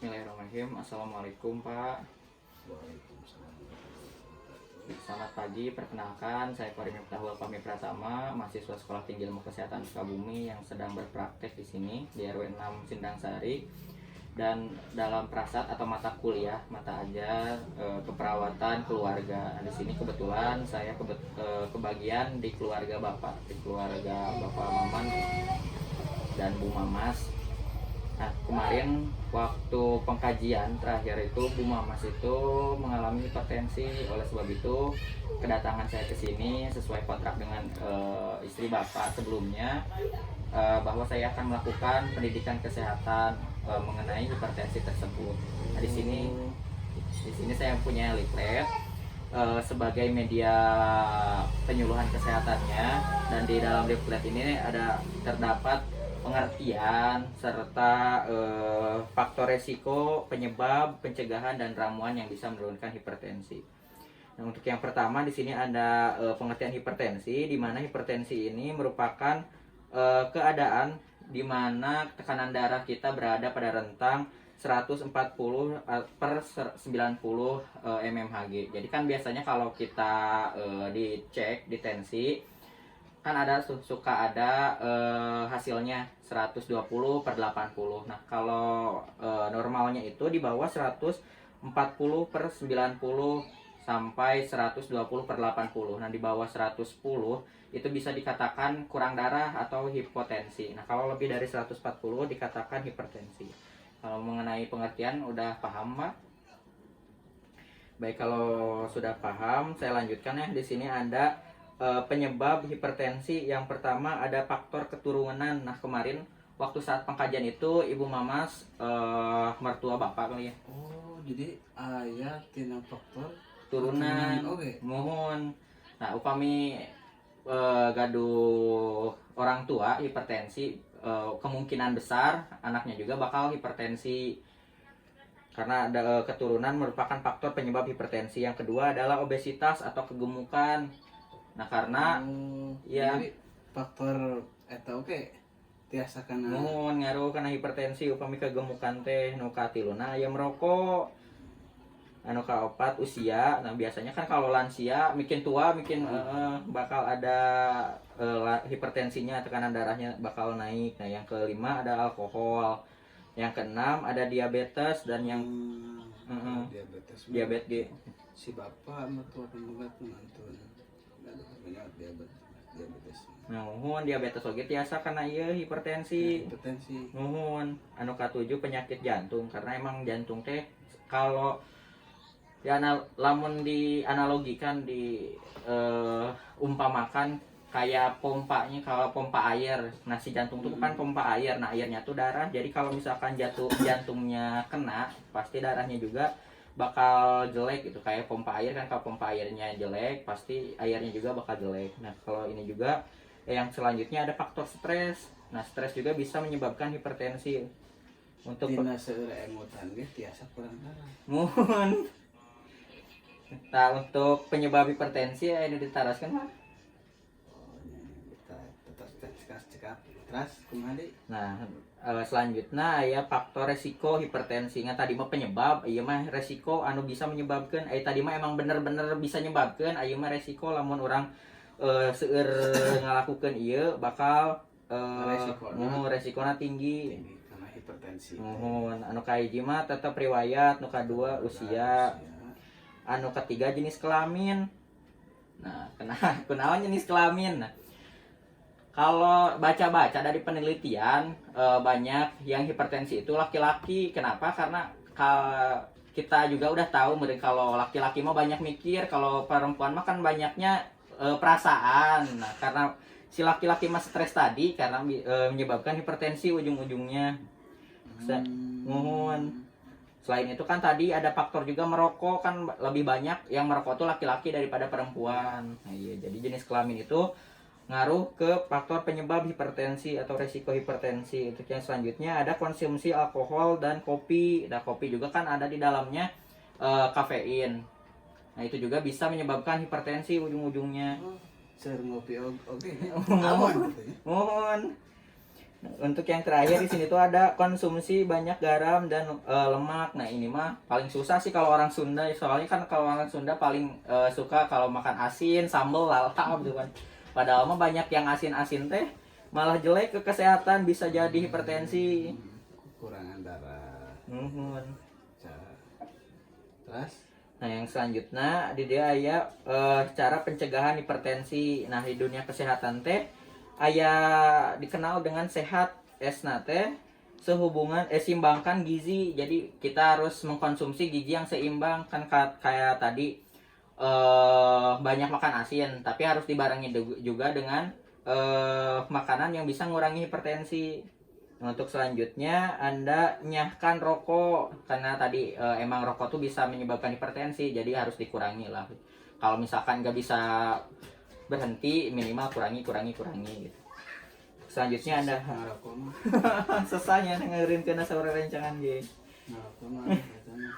Bismillahirrahmanirrahim. Assalamualaikum Pak. Waalaikumsalam. Selamat pagi. Perkenalkan, saya Kori Miftahul Fahmi Pratama, mahasiswa Sekolah Tinggi Ilmu Kesehatan Sukabumi yang sedang berpraktek di sini di RW 6 Sindang Sari. Dan dalam prasat atau mata kuliah, mata ajar keperawatan keluarga. Di sini kebetulan saya kebagian di keluarga Bapak, Maman dan Bu Mamas. Nah, kemarin waktu pengkajian terakhir itu Bu Mamas itu mengalami hipertensi. Oleh sebab itu kedatangan saya ke sini sesuai kontrak dengan istri Bapak sebelumnya, bahwa saya akan melakukan pendidikan kesehatan mengenai hipertensi tersebut. Nah, di sini saya punya leaflet sebagai media penyuluhan kesehatannya, dan di dalam leaflet ini terdapat pengertian serta faktor resiko, penyebab, pencegahan dan ramuan yang bisa menurunkan hipertensi. Nah, untuk yang pertama di sini ada pengertian hipertensi, di mana hipertensi ini merupakan keadaan di mana tekanan darah kita berada pada rentang 140 per 90 mmHg. Jadi kan biasanya kalau kita dicek di tensi kan suka ada hasilnya 120 per 80. Nah, kalau normalnya itu di bawah 140 per 90 sampai 120 per 80. Nah, di bawah 110 itu bisa dikatakan kurang darah atau hipotensi. Nah, kalau lebih dari 140 dikatakan hipertensi. Kalau mengenai pengertian udah paham, Pak? Baik, kalau sudah paham, saya lanjutkan ya. Di sini ada penyebab hipertensi. Yang pertama ada faktor keturunan. Nah, kemarin waktu saat pengkajian itu Ibu Mamas mertua Bapak kali ya. Oh, jadi ayah tina faktor Turunan. Oke. Mohon. Nah, upami gaduh orang tua hipertensi, kemungkinan besar anaknya juga bakal hipertensi. Karena ada keturunan merupakan faktor penyebab hipertensi. Yang kedua adalah obesitas atau kegemukan. Nah, karena ya jadi faktor eta oke tiasa kana mohon ngaruh karena hipertensi upami kegemukan teh nu katiluna aya merokok, anu kaopat usia. Nah, biasanya kan kalau lansia mikin tua mikin bakal ada hipertensinya, tekanan darahnya bakal naik. Nah, yang kelima ada alkohol. Yang keenam ada diabetes, dan yang diabetes si bapak mertua penggugat mantun banyak diabetes. Nuhun, diabetes oge tiasa karena ieu hipertensi. Nuhun, anu katujuh penyakit jantung, karena emang jantung teh kalau lamun dianalogikan umpamakan kayak pompanya, kalau pompa air. Nah, si jantung tuh kan pompa air. Nah, airnya tuh darah. Jadi kalau misalkan jantungnya kena, pasti darahnya juga bakal jelek gitu. Kayak pompa air kan, kalau pompa airnya jelek pasti airnya juga bakal jelek. Nah, kalau ini juga yang selanjutnya ada faktor stres. Nah, stres juga bisa menyebabkan hipertensi. Untuk tina seueur emutan ge tiasa kurang darah. mohon. Nah, untuk penyebab hipertensi ini ditaraskan, Pak. Oh, kita tetap cekap terus kumaha. Nah, selanjutnya ya faktor resiko hipertensi. Ngan tadi mah penyebab, ieu mah resiko anu bisa menyebabkan. Tadi mah emang bener-bener bisa menyebabkan, ieu mah resiko lamun orang seueur ngalakukeun ieu bakal resikona tinggi karena hipertensi. Mohon. Anu kahiji mah tetep riwayat, nu kadua usia, anu ketiga jenis kelamin. Nah, kunaon jenis kelamin? Nah, kalau baca-baca dari penelitian, banyak yang hipertensi itu laki-laki. Kenapa? Karena kita juga udah tahu, kalau laki-laki mah banyak mikir, kalau perempuan mah kan banyaknya perasaan. Nah, karena si laki-laki mah stres tadi, karena menyebabkan hipertensi ujung-ujungnya. Mohon. Selain itu kan tadi ada faktor juga merokok, kan lebih banyak yang merokok tuh laki-laki daripada perempuan. Nah, iya, jadi jenis kelamin itu ngaruh ke faktor penyebab hipertensi atau resiko hipertensi. Untuk yang selanjutnya ada konsumsi alkohol dan kopi. Nah, kopi juga kan ada di dalamnya kafein. Nah, itu juga bisa menyebabkan hipertensi ujung-ujungnya. Seur ngopi oge. Mohon. Untuk yang terakhir di sini tuh ada konsumsi banyak garam dan lemak. Nah ini mah paling susah sih kalau orang Sunda, soalnya kan kalau orang Sunda paling suka kalau makan asin, sambel, lalap gitu kan. Padahal mah banyak yang asin-asin teh malah jelek ke kesehatan, bisa jadi hipertensi. Kekurangan darah. Nuhun. Terus Nah yang selanjutnya di dia aya cara pencegahan hipertensi. Nah di dunia kesehatan teh aya dikenal dengan sehat esna teh sehubungan seimbangkan gizi. Jadi kita harus mengkonsumsi gizi yang seimbang kan kayak tadi banyak makan asin, tapi harus dibarengi juga dengan makanan yang bisa mengurangi hipertensi. Untuk selanjutnya Anda nyahkan rokok karena tadi emang rokok tuh bisa menyebabkan hipertensi, jadi harus dikurangi lah. Kalau misalkan nggak bisa berhenti, minimal kurangi gitu. Selanjutnya Anda ngarokok mah. sesanya dengerin kena saura rencangan ge. Ngarokok mah katanya.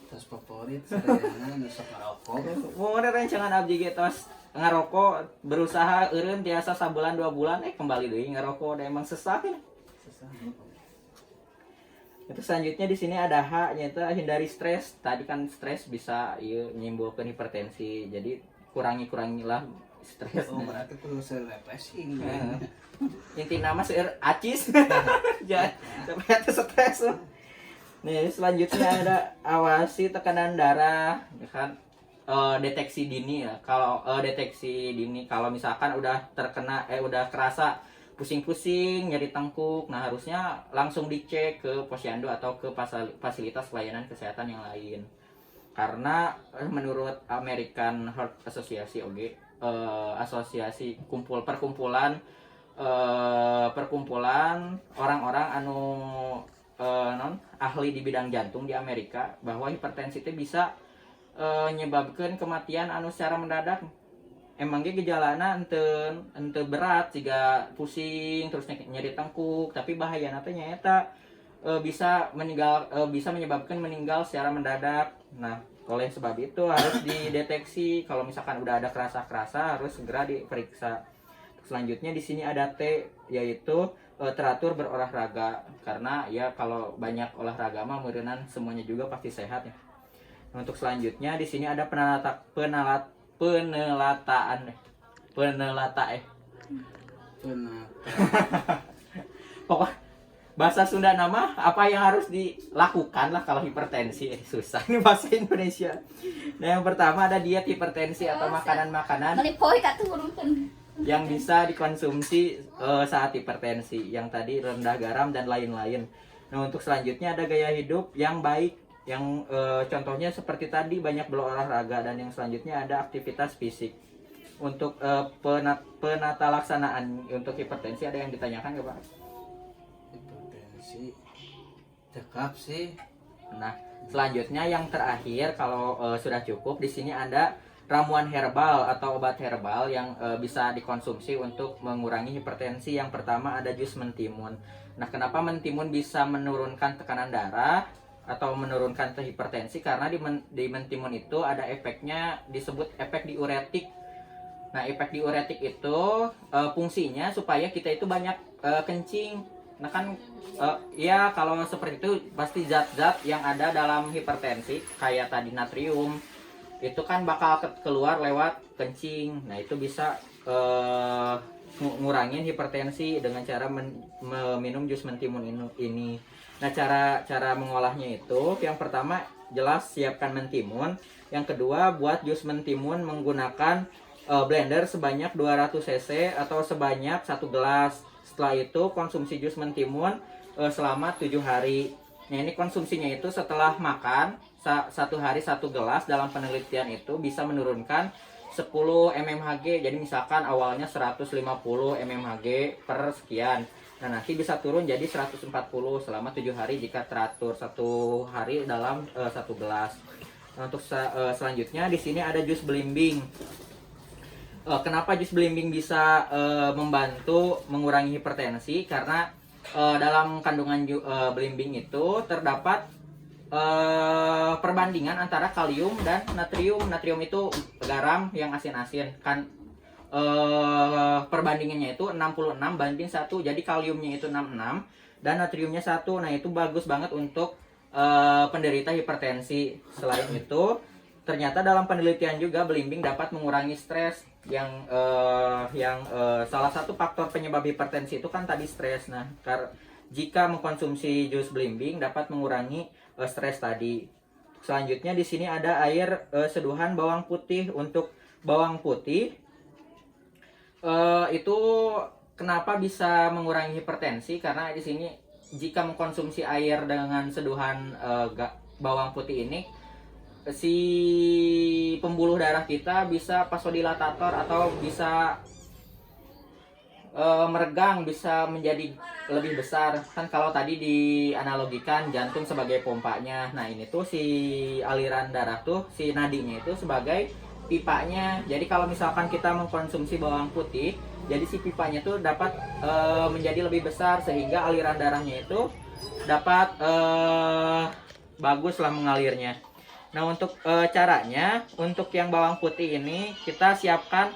Tas favorit saya nusuk ngarokok. Mau ada rencangan abdi ge tos ngarokok berusaha eureun tiasa sabulan 2 bulan kembali deui ngarokok da emang sesah. Itu selanjutnya di sini ada H nya itu hindari stres. Tadi kan stres bisa menimbulkan hipertensi. Jadi kurangilah stres. Oh, berarti perlu refreshing. Inti nama seueur acis. Jangan supaya teu stres. Nih, selanjutnya ada awasi tekanan darah, ya kan? Deteksi dini ya. Kalau deteksi dini kalau misalkan udah terkena udah kerasa pusing-pusing, nyeri tengkuk, nah harusnya langsung dicek ke posyandu atau ke fasilitas layanan kesehatan yang lain. Karena menurut American Heart Association asosiasi perkumpulan orang-orang anu ahli di bidang jantung di Amerika, bahwa hipertensi itu bisa menyebabkan kematian anu secara mendadak. Emangnya gejalana ente berat jika pusing terus nyeri tengkuk, tapi bahaya nantinya nyata bisa menyebabkan meninggal secara mendadak. Nah oleh sebab itu harus dideteksi. Kalau misalkan udah ada kerasa harus segera diperiksa. Selanjutnya di sini ada T, yaitu teratur berolahraga, karena ya kalau banyak olahraga mah meureunnan semuanya juga pasti sehat ya. Untuk selanjutnya di sini ada pokok bahasa Sunda nama apa yang harus dilakukan lah kalau hipertensi. Susah nih bahasa Indonesia. Nah yang pertama ada diet hipertensi atau makanan-makanan yang bisa dikonsumsi saat hipertensi, yang tadi rendah garam dan lain-lain. Nah untuk selanjutnya ada gaya hidup yang baik, yang contohnya seperti tadi banyak berolahraga, dan yang selanjutnya ada aktivitas fisik. Untuk penata laksanaan untuk hipertensi ada yang ditanyakan nggak Pak? Hipertensi cekap sih. Nah selanjutnya yang terakhir kalau sudah cukup, di sini ada ramuan herbal atau obat herbal yang bisa dikonsumsi untuk mengurangi hipertensi. Yang pertama ada jus mentimun. Nah kenapa mentimun bisa menurunkan tekanan darah atau menurunkan hipertensi? Karena di mentimun itu ada efeknya disebut efek diuretik. Nah efek diuretik itu fungsinya supaya kita itu banyak kencing. Nah kan ya kalau seperti itu pasti zat-zat yang ada dalam hipertensi kayak tadi natrium itu kan bakal keluar lewat kencing. Nah itu bisa ngurangin hipertensi dengan cara meminum jus mentimun ini. Nah cara mengolahnya itu yang pertama jelas siapkan mentimun. Yang kedua buat jus mentimun menggunakan blender sebanyak 200 cc atau sebanyak 1 gelas. Setelah itu konsumsi jus mentimun selama 7 hari. Nah ini konsumsinya itu setelah makan 1 hari 1 gelas. Dalam penelitian itu bisa menurunkan 10 mmHg. Jadi misalkan awalnya 150 mmHg per sekian. Nah nanti bisa turun jadi 140 selama 7 hari jika teratur 1 hari dalam 1 gelas. Nah, untuk selanjutnya di sini ada jus belimbing. Kenapa jus belimbing bisa membantu mengurangi hipertensi? Karena dalam kandungan belimbing itu terdapat perbandingan antara kalium dan natrium. Natrium itu garam yang asin-asin kan. perbandingannya itu 66 banding 1. Jadi kaliumnya itu 66 dan natriumnya 1. Nah, itu bagus banget untuk penderita hipertensi. Selain itu, ternyata dalam penelitian juga belimbing dapat mengurangi stres yang salah satu faktor penyebab hipertensi itu kan tadi stres. Nah, jika mengkonsumsi jus belimbing dapat mengurangi stres tadi. Selanjutnya di sini ada air seduhan bawang putih. Untuk bawang putih itu kenapa bisa mengurangi hipertensi? Karena di sini jika mengkonsumsi air dengan seduhan bawang putih ini, si pembuluh darah kita bisa vasodilatator atau bisa meregang, bisa menjadi lebih besar. Kan kalau tadi dianalogikan jantung sebagai pompanya, nah ini tuh si aliran darah tuh, si nadinya itu sebagai pipanya. Jadi kalau misalkan kita mengkonsumsi bawang putih, jadi si pipanya tuh dapat menjadi lebih besar sehingga aliran darahnya itu dapat bagus lah mengalirnya. Nah, untuk caranya, untuk yang bawang putih ini kita siapkan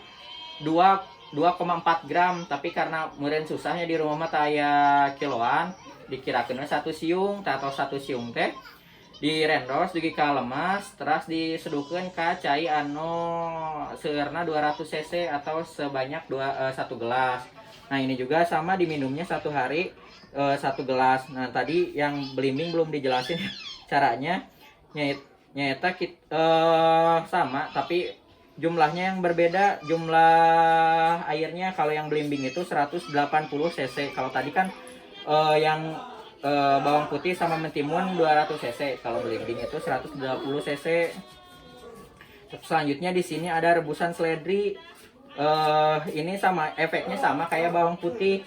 2,4 gram, tapi karena meureun susahnya di rumah mah aya kiloan, dikirakeun 1 siung atau 1 siung teh direndos dugi ka lemas, terus diseduhkeun ka cai anu seueurna 200 cc atau sebanyak 1 gelas. Nah, ini juga sama diminumnya 1 hari 1 gelas. Nah, tadi yang belimbing belum dijelasin caranya. Nyata sama, tapi jumlahnya yang berbeda. Jumlah airnya kalau yang belimbing itu 180 cc. Kalau tadi kan yang bawang putih sama mentimun 200 cc. Kalau belimbing itu 180 cc. Selanjutnya di sini ada rebusan seledri. Ini sama, efeknya sama kayak bawang putih,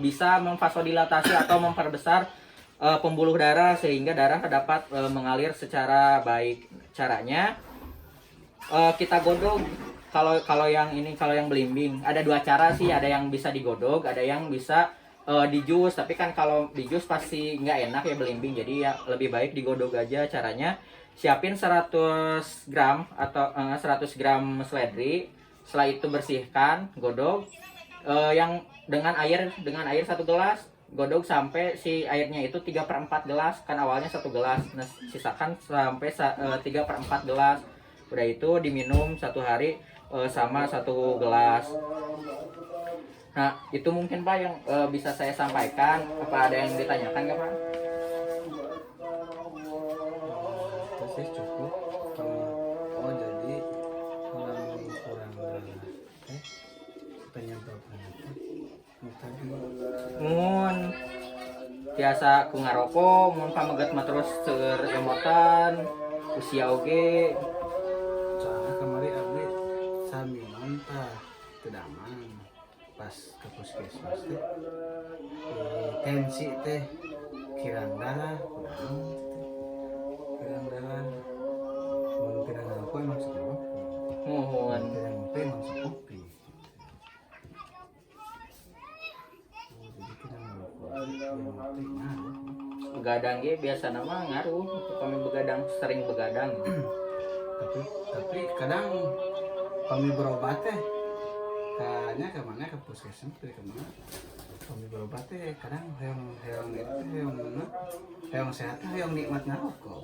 bisa memvasodilatasi atau memperbesar pembuluh darah sehingga darah dapat mengalir secara baik. Caranya kita godog. Kalau yang belimbing ada 2 cara sih, ada yang bisa digodog, ada yang bisa di jus. Tapi kan kalau di jus pasti nggak enak ya belimbing, jadi ya lebih baik digodog aja. Caranya siapin 100 gram atau 100 gram seledri. Setelah itu bersihkan, godog yang dengan air 1 gelas. Godog sampai si airnya itu 3/4 gelas, kan awalnya 1 gelas. Nah, sisakan sampai 3/4 gelas. Udah itu diminum 1 hari sama 1 gelas. Nah, itu mungkin Pak yang bisa saya sampaikan. Apa ada yang ditanyakan nggak Pak? Itu sih cukup. Oh, jadi kurang penyebabnya tadi. Mun biasa ku ngarokok, mun pamegat mah terus seueur emotan, usia oge. Soalnya kemarin abdi sami mantah tedaman pas ke puskesmas teh tensi teh kirang darah mun kirang ngerokok emang sekopi Mohon kirang ngopi emang sekopi. Jadi kirang ngerokok yang ngopi ngaruh. begadang ge biasa nama ngaruh. Kami begadang, sering begadang. tapi kadang kami berobat teh kayaknya kemana ke puskesmas teh kemana kami berobat teh kadang yang sehat teh yang nikmat ngarokok.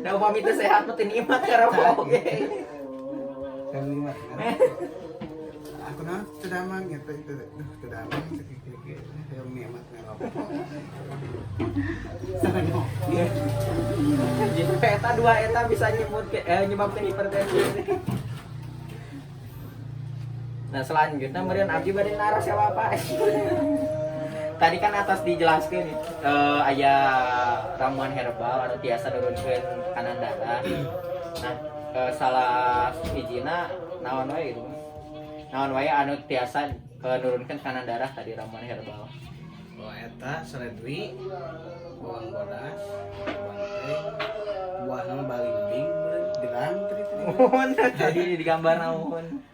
Nah, upami teu sehat mah teu nikmat ngarokok oge. Yang nikmat ngarokok. Aku nah tedaman gitu itu tedaman yang nikmat ngarokok. Sareng ngopi. Jadi eta 2 eta bisa nyebabkeun hipertensi. Nah, selanjutnya meureun abdi bade naras sewa apa? Tadi kan atas dijelaskeun aya ramuan herbal anu tiasa nurunkeun tekanan darah. Nah, salah hijina naon wae gitu. Naon wae anu tiasa nurunkeun tekanan darah tadi ramuan herbal. Oh, eta seledri, bawang bodas, bawang teh, buah nama balimbing, dirang tadi. Mohon jadi digambar naon.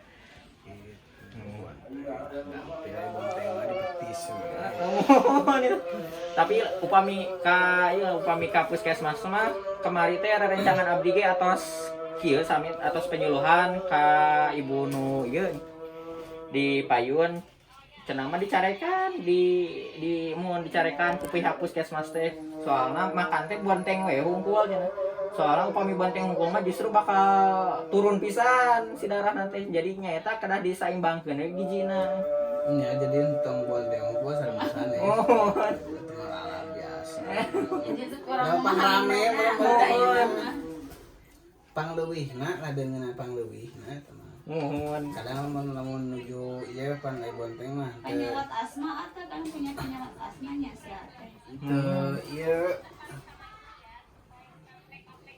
Tapi upami ka puskesmas mah kemari teh ada rencangan abdi ge atos kieu sami atas penyuluhan ka ibu nu ieu di Payun cenah mah dicarekan di mun dicarekan ku pihak puskesmas teh soalna makan teh bonteng we hungkul cenah soalna upami bonteng hungkul mah justru bakal turun pisan si darah nanti jadinya eta kedah disaimbangkeun we gijina ya jadi tong bonteng gua sareng sana oh itu alat biasa Jadi itu kurang gampang memahami rame mana. pangleuwihna ladeungeuna pangleuwihna eta mah mohon kadang lamun nuju ieu pan aya bonteng mah Penyewat asma atau kan punya penyewat asmanya sih teh. teu ieu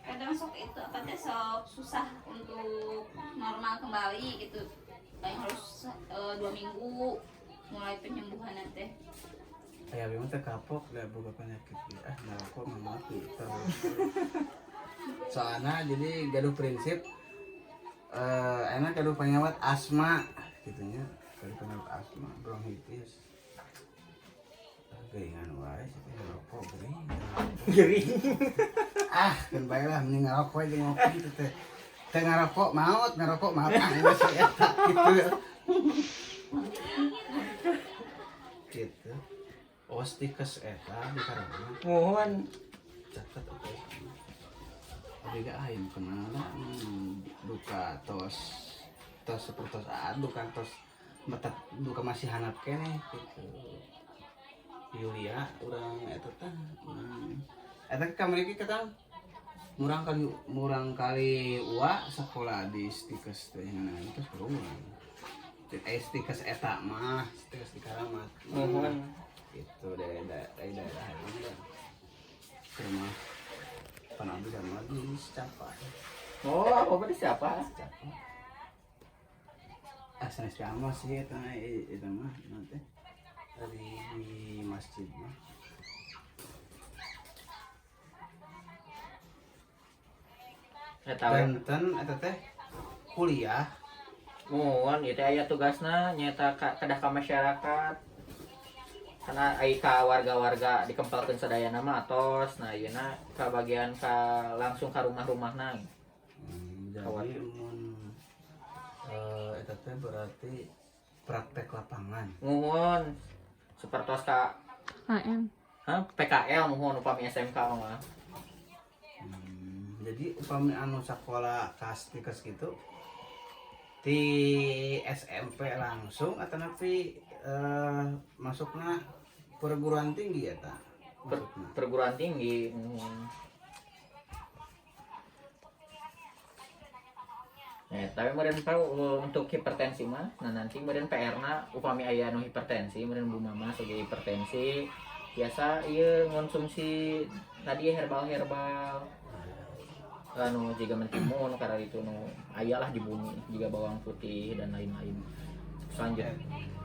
Kadang sok itu apa teh sok susah untuk normal kembali gitu. Paling harus 2 minggu mulai penyembuhan teh. aya memang teh kapok da boga penyakit ieu ngarokok mah mati terus soalnya jadi gaduh prinsip enak gaduh penyewat asma gitunya gaduh penyewat asma bronkitis geringan wae sih ngerokok gering kan baiklah mending ngerokok aja ngopi gitu teh teh ngerokok maut geus eta gitu gitu ostikes eta di karana mohon catat apa ya Abega aing kenal duka tos sepertos duka tos metak duka masih hanap kene gitu Yulia urang eta teh eta kamari ki katang murang kali ua sakola di stikes teh ngana terus kurang stikes eta mah stikes di Karamat mohon itu daerah ini rumah Panabdi dan lagi secapa oh apa berarti siapa sanes kamu sih itu mah nanti di masjid mah eta Banten eta teh kuliah mohon itu aya tugasna nyata kedah ka masyarakat karena ai ka warga-warga dikempalkeun sadayana mah atos nah yeuna ka bagian ka langsung ka rumah-rumahna jadi mun eta teh berarti praktek lapangan mohon sepertos ka PKL mohon upami SMK mah jadi upami anu sakola kastikes gitu di SMP langsung atau nanti masuknya perguruan tinggi ya tak perguruan tinggi tapi meureun untuk hipertensi mah nah nanti meureun PR-na upami aya nu hipertensi meureun Bu Mama sebagai hipertensi biasa ieu konsumsi tadi herbal anu juga mentimun karena itu nu ayalah di bumi juga bawang putih dan lain-lain selanjutnya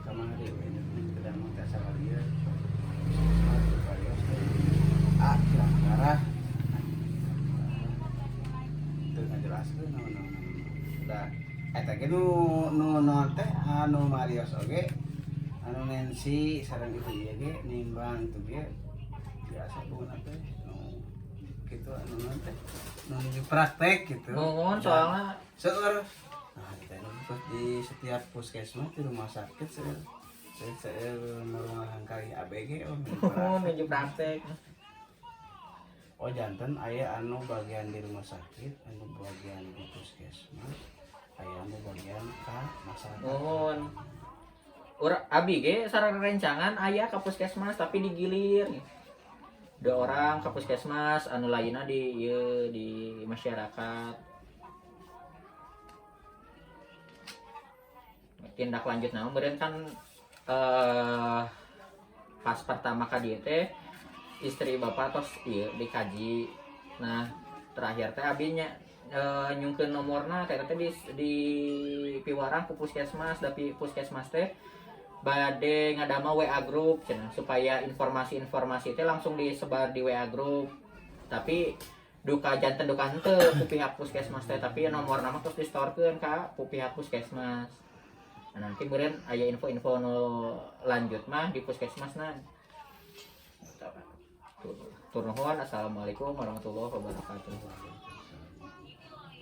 sama hari ini kita mau tes dia yang arah itu ngajelaskeun udah eta ge nu teh anu Marios oge anu Nancy sareng itu ieu ge nimbang itu ge biasa bukan teh gitu anu teh nu praktek gitu mohon soalnya seueur nah kita terus di setiap puskesmas di rumah sakit saya merumahan kali ABG menuju praktek oh jantan aya anu bagian di rumah sakit anu bagian di puskesmas aya anu bagian ka masyarakat mohon abi ge sareng rencangan aya ka puskesmas tapi digilir 2 orang ke puskesmas anu lainnya di masyarakat tindak lanjut nah kemudian kan pas pertama kali teh istri bapak tos ieu dikaji nah terakhir teh abinya nyungkeun nomorna teh di piwarang ku puskesmas tapi puskesmas teh bade ngadama WA group cenah supaya informasi-informasi teh langsung disebar di WA group tapi duka janten duka henteu ku pihak puskesmas teh tapi nomor nama terus distorkeun ka ku pihak puskesmas nah, nanti kemudian aya info-info no lanjut mah di puskesmasna tur nuhun assalamualaikum warahmatullahi wabarakatuh